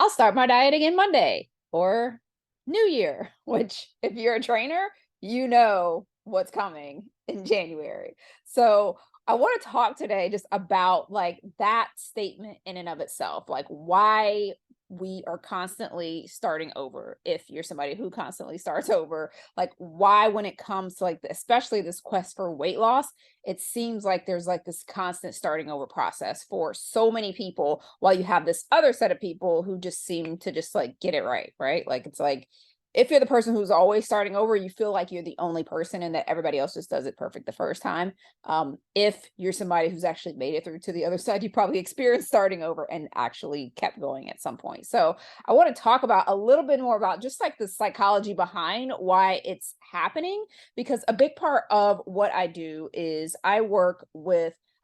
I'll start my diet again Monday or New Year, which if you're a trainer, you know what's coming in January. So I want to talk today just about like that statement in and of itself, like why we are constantly starting over. If you're somebody who constantly starts over, like why, when it comes to like, especially this quest for weight loss, it seems like there's like this constant starting over process for so many people, while you have this other set of people who just seem to just like get it right, right? Like it's like if you're the person who's always starting over, you feel like you're the only person and that everybody else just does it perfect the first time. If you're somebody who's actually made it through to the other side, you probably experienced starting over and actually kept going at some point. So I want to talk about a little bit more about just like the psychology behind why it's happening, because a big part of what I do is I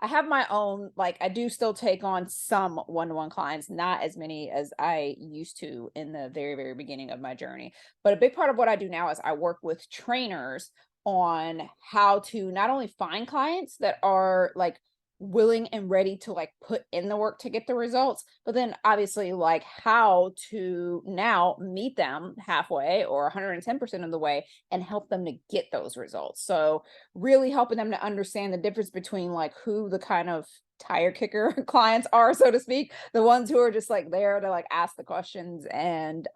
have my own, like, I do still take on some one-to-one clients, not as many as I used to in the very, very beginning of my journey. But a big part of what I do now is I work with trainers on how to not only find clients that are like willing and ready to like put in the work to get the results, but then obviously like how to now meet them halfway or 110% of the way and help them to get those results. So really helping them to understand the difference between like who the kind of tire kicker clients are, so to speak, the ones who are just like there to like ask the questions and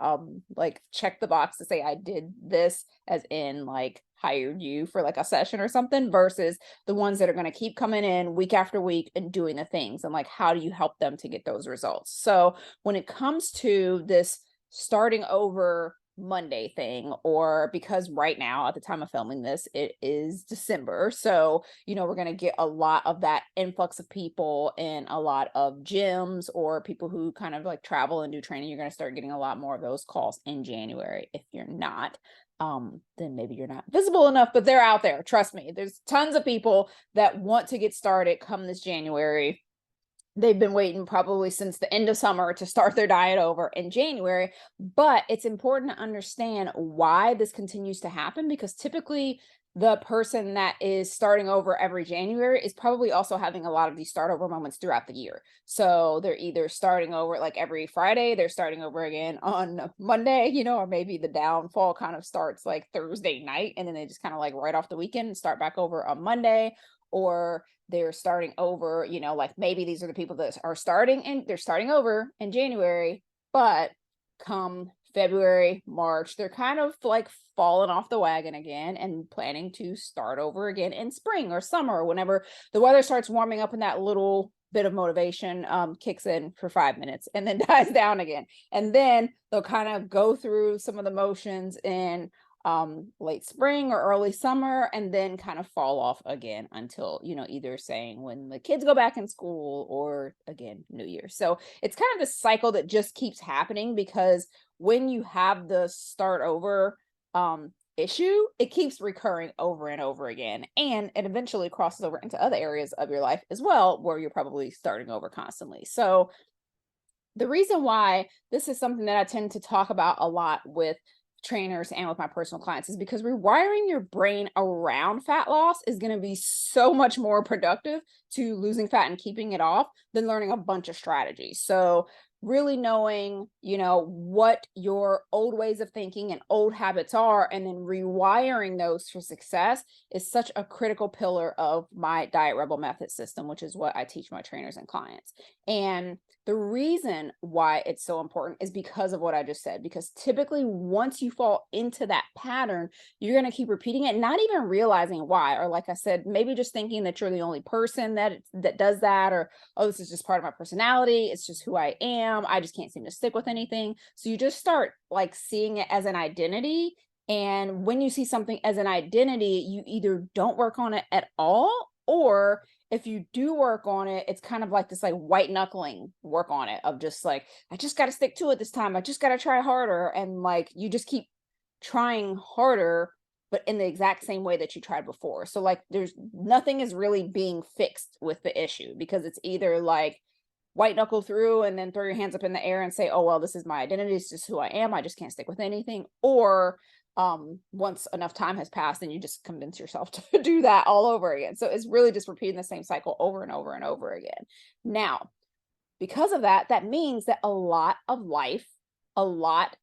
like check the box to say I did this, as in like hired you for like a session or something, versus the ones that are going to keep coming in week after week and doing the things, and like how do you help them to get those results. So when it comes to this starting over Monday thing, or because right now at the time of filming this, it is December. So, we're going to get a lot of that influx of people in a lot of gyms or people who kind of like travel and do training. You're going to start getting a lot more of those calls in January. If you're not, then maybe you're not visible enough, but they're out there. Trust me, there's tons of people that want to get started come this January. They've been waiting probably since the end of summer to start their diet over in January. But it's important to understand why this continues to happen, because typically the person that is starting over every January is probably also having a lot of these start over moments throughout the year. So they're either starting over like every Friday, they're starting over again on Monday, or maybe the downfall kind of starts like Thursday night and then they just kind of like right off the weekend and start back over on Monday. Or they're starting over, like maybe these are the people that are starting and they're starting over in January, but come February, March, they're kind of like falling off the wagon again and planning to start over again in spring or summer, or whenever the weather starts warming up and that little bit of motivation kicks in for 5 minutes and then dies down again. And then they'll kind of go through some of the motions in late spring or early summer, and then kind of fall off again until, either saying when the kids go back in school or again, New Year. So it's kind of this cycle that just keeps happening, because when you have the start over issue, it keeps recurring over and over again. And it eventually crosses over into other areas of your life as well, where you're probably starting over constantly. So the reason why this is something that I tend to talk about a lot with trainers and with my personal clients is because rewiring your brain around fat loss is going to be so much more productive to losing fat and keeping it off than learning a bunch of strategies. So really knowing, what your old ways of thinking and old habits are, and then rewiring those for success is such a critical pillar of my Diet Rebel method system, which is what I teach my trainers and clients. And the reason why it's so important is because of what I just said, because typically once you fall into that pattern, you're going to keep repeating it, not even realizing why. Or like I said, maybe just thinking that you're the only person that does that, or, oh, this is just part of my personality. It's just who I am. I just can't seem to stick with anything. So you just start like seeing it as an identity. And when you see something as an identity, you either don't work on it at all, or if you do work on it, it's kind of like this like white knuckling work on it of just like, I just got to stick to it this time. I just got to try harder. And like, you just keep trying harder, but in the exact same way that you tried before. So like, there's nothing is really being fixed with the issue, because it's either like white knuckle through and then throw your hands up in the air and say, oh, well, this is my identity. It's just who I am. I just can't stick with anything. Or once enough time has passed, and you just convince yourself to do that all over again. So it's really just repeating the same cycle over and over and over again. Now, because of that, that means that a lot of life a lot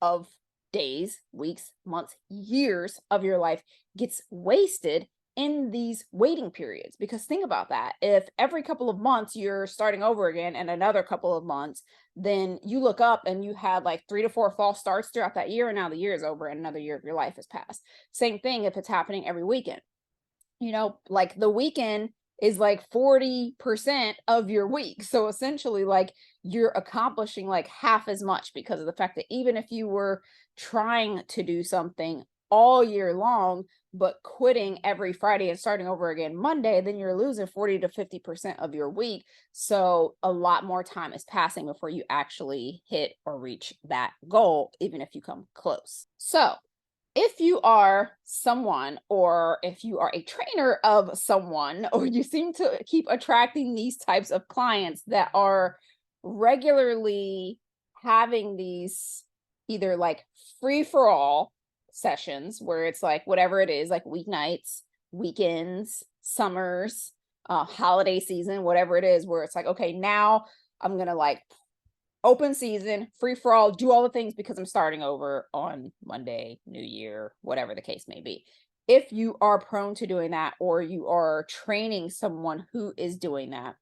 of days, weeks, months, years of your life gets wasted in these waiting periods. Because think about that. If every couple of months you're starting over again and another couple of months, then you look up and you had like 3 to 4 false starts throughout that year, and now the year is over and another year of your life has passed. Same thing if it's happening every weekend. Like the weekend is like 40% of your week. So essentially, like you're accomplishing like half as much because of the fact that even if you were trying to do something all year long, but quitting every Friday and starting over again Monday, then you're losing 40 to 50% of your week. So a lot more time is passing before you actually hit or reach that goal, even if you come close. So if you are someone, or if you are a trainer of someone, or you seem to keep attracting these types of clients that are regularly having these either like free for all sessions where it's like whatever it is, like weeknights, weekends, summers, holiday season, whatever it is, where it's like, okay, now I'm going to like open season, free for all, do all the things because I'm starting over on Monday, New Year, whatever the case may be. If you are prone to doing that, or you are training someone who is doing that,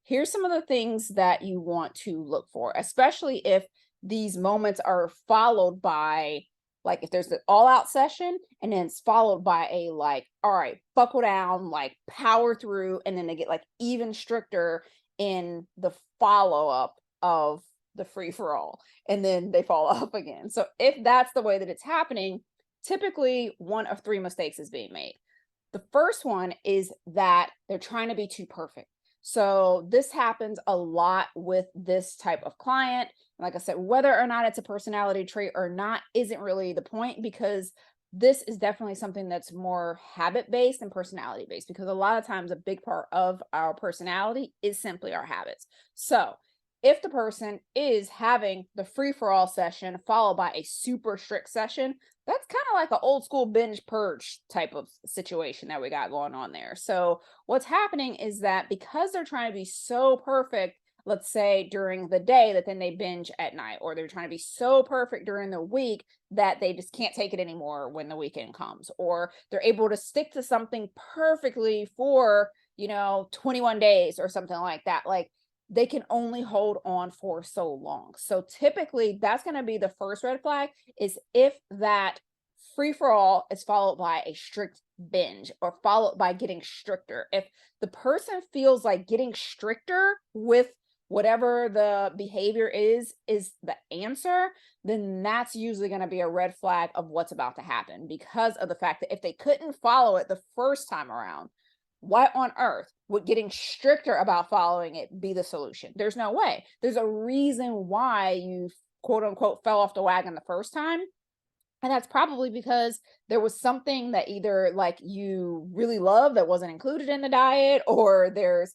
here's some of the things that you want to look for, especially if these moments are followed by, like, if there's an all out session and then it's followed by a like, all right, buckle down, like power through, and then they get like even stricter in the follow up of the free for all, and then they fall off again. So if that's the way that it's happening, typically one of three mistakes is being made. The first one is that they're trying to be too perfect. So this happens a lot with this type of client. Like I said, whether or not it's a personality trait or not isn't really the point, because this is definitely something that's more habit based than personality based, because a lot of times a big part of our personality is simply our habits. So if the person is having the free for all session followed by a super strict session, that's kind of like an old school binge purge type of situation that we got going on there. So what's happening is that because they're trying to be so perfect, let's say during the day, that then they binge at night, or they're trying to be so perfect during the week that they just can't take it anymore when the weekend comes, or they're able to stick to something perfectly for 21 days or something like that. Like, they can only hold on for so long. So typically that's going to be the first red flag, is if that free for all is followed by a strict binge, or followed by getting stricter. If the person feels like getting stricter with whatever the behavior is the answer, then that's usually going to be a red flag of what's about to happen, because of the fact that if they couldn't follow it the first time around, why on earth would getting stricter about following it be the solution? There's no way. There's a reason why you quote unquote fell off the wagon the first time. And that's probably because there was something that either like you really love that wasn't included in the diet, or there's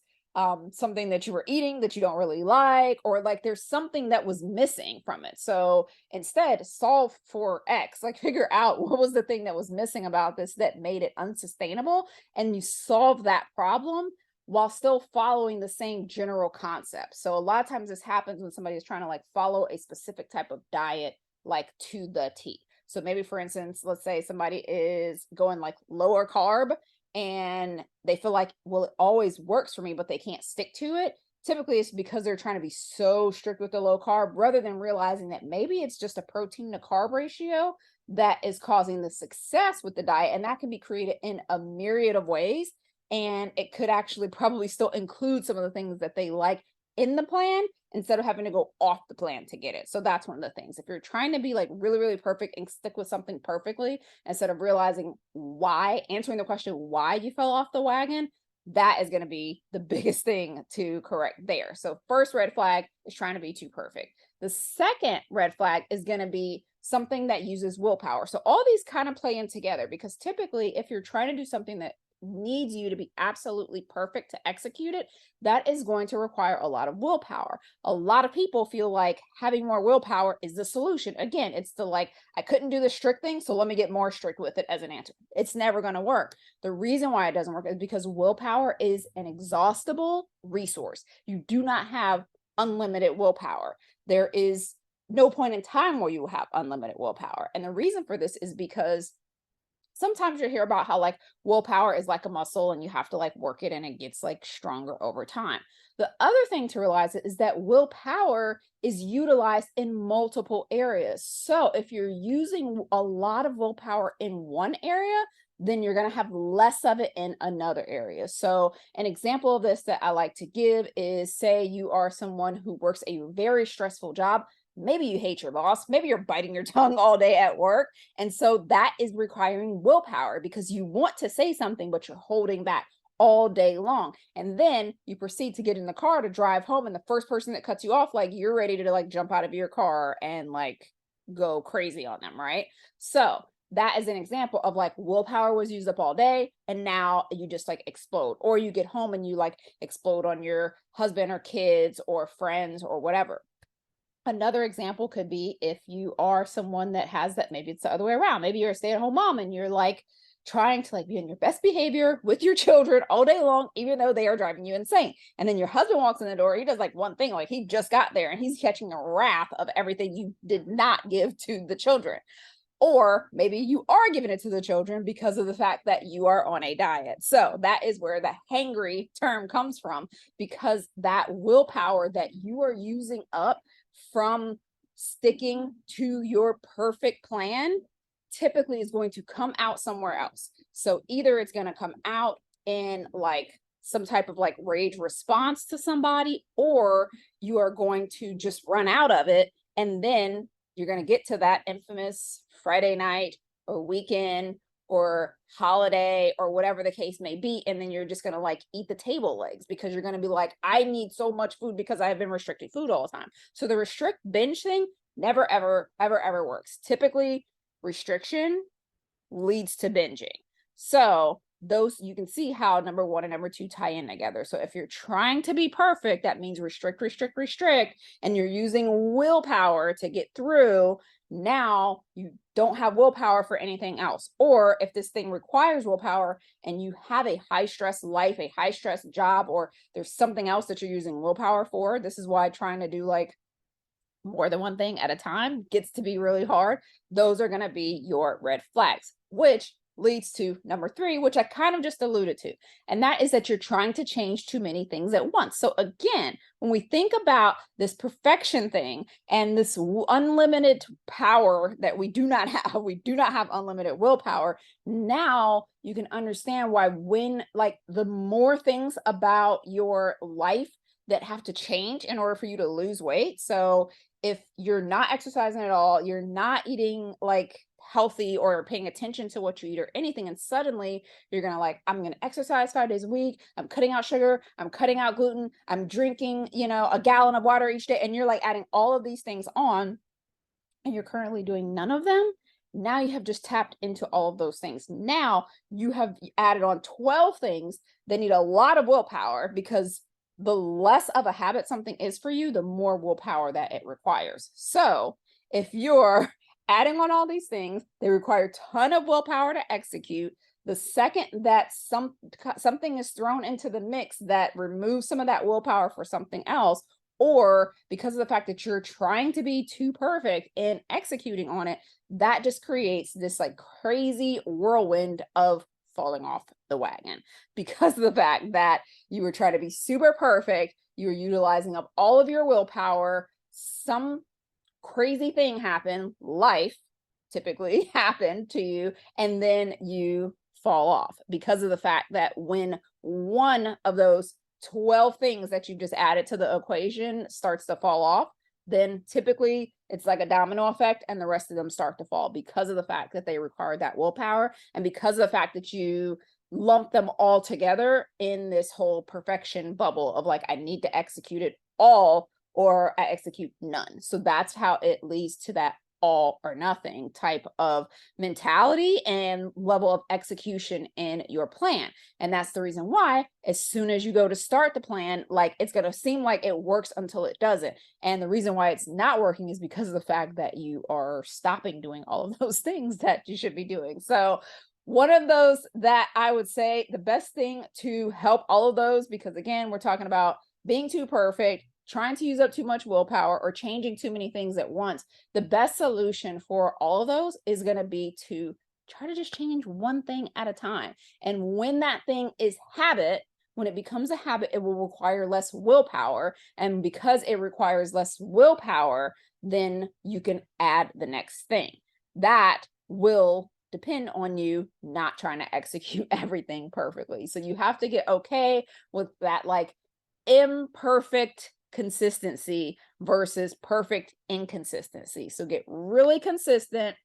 something that you were eating that you don't really like, or like there's something that was missing from it. So instead, solve for X, like figure out what was the thing that was missing about this that made it unsustainable, and you solve that problem while still following the same general concept. So a lot of times this happens when somebody is trying to like follow a specific type of diet, like to the T. So maybe, for instance, let's say somebody is going like lower carb and they feel like, well, it always works for me, but they can't stick to it. Typically, it's because they're trying to be so strict with the low carb, rather than realizing that maybe it's just a protein to carb ratio that is causing the success with the diet. And that can be created in a myriad of ways. And it could actually probably still include some of the things that they like in the plan, instead of having to go off the plan to get it. So that's one of the things. If you're trying to be like really, really perfect and stick with something perfectly, instead of realizing why, answering the question why you fell off the wagon, that is going to be the biggest thing to correct there. So first red flag is trying to be too perfect. The second red flag is going to be something that uses willpower. So all these kind of play in together, because typically if you're trying to do something that needs you to be absolutely perfect to execute it, that is going to require a lot of willpower. A lot of people feel like having more willpower is the solution. Again, it's the like, I couldn't do the strict thing, so let me get more strict with it as an answer. It's never going to work. The reason why it doesn't work is because willpower is an exhaustible resource. You do not have unlimited willpower. There is no point in time where you will have unlimited willpower. And the reason for this is because sometimes you hear about how like willpower is like a muscle and you have to like work it and it gets like stronger over time. The other thing to realize is that willpower is utilized in multiple areas. So if you're using a lot of willpower in one area, then you're going to have less of it in another area. So an example of this that I like to give is, say you are someone who works a very stressful job. Maybe you hate your boss. Maybe you're biting your tongue all day at work. And so that is requiring willpower because you want to say something, but you're holding back all day long. And then you proceed to get in the car to drive home. And the first person that cuts you off, like you're ready to like jump out of your car and like go crazy on them, right? So that is an example of like willpower was used up all day and now you just like explode, or you get home and you like explode on your husband or kids or friends or whatever. Another example could be if you are someone that has that, maybe it's the other way around. Maybe you're a stay-at-home mom and you're like trying to like be in your best behavior with your children all day long, even though they are driving you insane. And then your husband walks in the door, he does like one thing, like he just got there and he's catching the wrath of everything you did not give to the children. Or maybe you are giving it to the children because of the fact that you are on a diet. So that is where the hangry term comes from, because that willpower that you are using up from sticking to your perfect plan typically is going to come out somewhere else. So either it's going to come out in like some type of like rage response to somebody, or you are going to just run out of it. And then you're going to get to that infamous Friday night or weekend or holiday or whatever the case may be. And then you're just going to like eat the table legs because you're going to be like, I need so much food because I have been restricting food all the time. So the restrict binge thing never, ever, ever, ever works. Typically, restriction leads to binging. So those, you can see how number one and number two tie in together. So if you're trying to be perfect, that means restrict, restrict, restrict, and you're using willpower to get through. Now you don't have willpower for anything else. Or if this thing requires willpower and you have a high stress life, a high stress job, or there's something else that you're using willpower for, this is why trying to do like more than one thing at a time gets to be really hard. Those are going to be your red flags, which leads to number three, which I kind of just alluded to, and that is that you're trying to change too many things at once. So again, when we think about this perfection thing and this unlimited power that we do not have unlimited willpower. Now you can understand why, when like the more things about your life that have to change in order for you to lose weight. So if you're not exercising at all, you're not eating like healthy or paying attention to what you eat or anything, and suddenly you're gonna like, I'm gonna exercise 5 days a week, I'm cutting out sugar, I'm cutting out gluten, I'm drinking, a gallon of water each day, and you're like adding all of these things on, and you're currently doing none of them. Now you have just tapped into all of those things. Now you have added on 12 things that need a lot of willpower, because the less of a habit something is for you, the more willpower that it requires. So if you're adding on all these things, they require a ton of willpower to execute. The second that something is thrown into the mix that removes some of that willpower for something else, or because of the fact that you're trying to be too perfect in executing on it, that just creates this like crazy whirlwind of falling off the wagon, because of the fact that you were trying to be super perfect, you were utilizing up all of your willpower, some crazy thing happened, life typically happened to you, and then you fall off because of the fact that when one of those 12 things that you just added to the equation starts to fall off, then typically it's like a domino effect and the rest of them start to fall, because of the fact that they require that willpower, and because of the fact that you lump them all together in this whole perfection bubble of like, I need to execute it all or I execute none. So that's how it leads to that all or nothing type of mentality and level of execution in your plan. And that's the reason why as soon as you go to start the plan, like it's going to seem like it works until it doesn't. And the reason why it's not working is because of the fact that you are stopping doing all of those things that you should be doing. So one of those that I would say the best thing to help all of those, because again, we're talking about being too perfect, trying to use up too much willpower, or changing too many things at once, the best solution for all of those is going to be to try to just change one thing at a time. And when that thing is habit, when it becomes a habit, it will require less willpower. And because it requires less willpower, then you can add the next thing. That will depend on you not trying to execute everything perfectly. So you have to get okay with that, like, imperfect consistency versus perfect inconsistency. So get really consistent,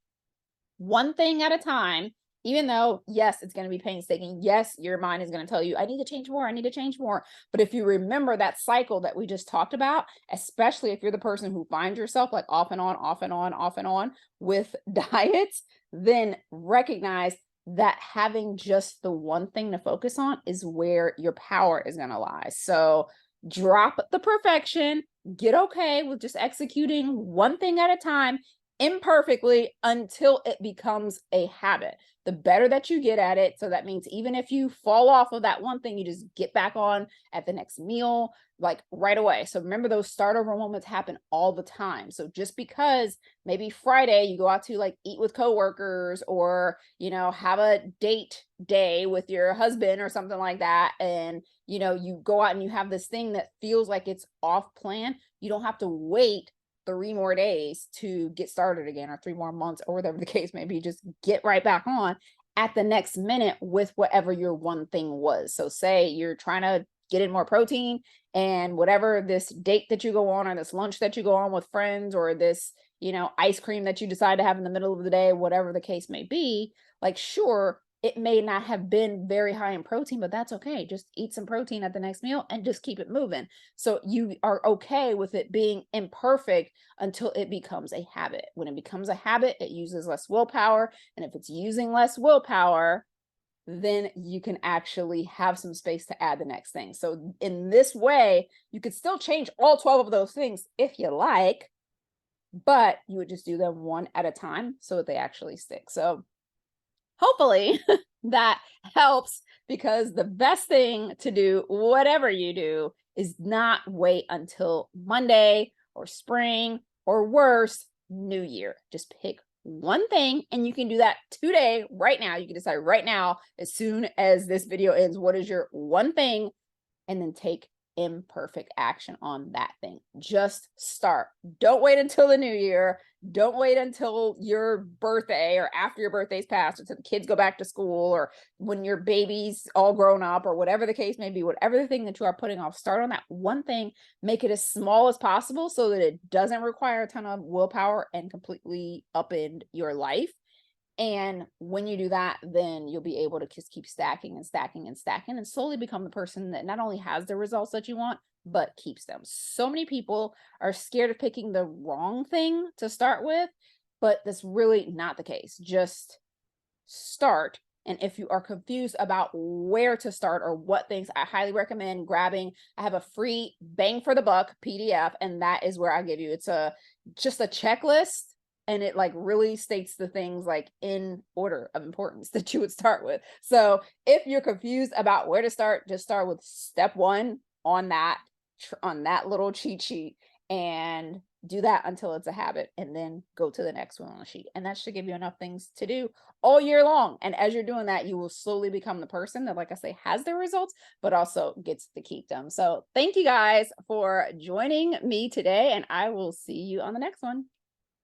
one thing at a time, even though, yes, it's going to be painstaking. Yes, your mind is going to tell you, I need to change more. I need to change more. But if you remember that cycle that we just talked about, especially if you're the person who finds yourself like off and on, off and on, off and on with diets, then recognize that having just the one thing to focus on is where your power is going to lie. So drop the perfection, get okay with just executing one thing at a time, imperfectly, until it becomes a habit. The better that you get at it, so that means even if you fall off of that one thing, you just get back on at the next meal, like right away. So remember, those start over moments happen all the time. So just because maybe Friday you go out to like eat with coworkers, or have a date day with your husband or something like that, and you go out and you have this thing that feels like it's off plan, you don't have to wait 3 more days to get started again, or 3 more months, or whatever the case may be. Just get right back on at the next minute with whatever your one thing was. So say you're trying to get in more protein, and whatever this date that you go on, or this lunch that you go on with friends, or this ice cream that you decide to have in the middle of the day, whatever the case may be, like, sure, it may not have been very high in protein, but that's okay. Just eat some protein at the next meal and just keep it moving. So you are okay with it being imperfect until it becomes a habit. When it becomes a habit, it uses less willpower. And if it's using less willpower, then you can actually have some space to add the next thing. So in this way, you could still change all 12 of those things if you like, but you would just do them one at a time so that they actually stick. So hopefully that helps, because the best thing to do, whatever you do, is not wait until Monday or spring, or worse, New Year. Just pick one thing, and you can do that today, right now. You can decide right now, as soon as this video ends, what is your one thing, and then take imperfect action on that thing. Just start. Don't wait until the new year. Don't wait until your birthday, or after your birthday's passed, until the kids go back to school, or when your baby's all grown up, or whatever the case may be. Whatever the thing that you are putting off, start on that one thing. Make it as small as possible so that it doesn't require a ton of willpower and completely upend your life. And when you do that, then you'll be able to just keep stacking and stacking and stacking, and slowly become the person that not only has the results that you want, but keeps them. So many people are scared of picking the wrong thing to start with, but that's really not the case. Just start. And if you are confused about where to start or what things, I highly recommend grabbing. I have a free bang for the buck PDF, and that is where I give you, it's just a checklist, and it like really states the things like in order of importance that you would start with. So if you're confused about where to start, just start with step 1 on that little cheat sheet, and do that until it's a habit, and then go to the next one on the sheet. And that should give you enough things to do all year long. And as you're doing that, you will slowly become the person that, like I say, has the results, but also gets to keep them. So thank you guys for joining me today, and I will see you on the next one.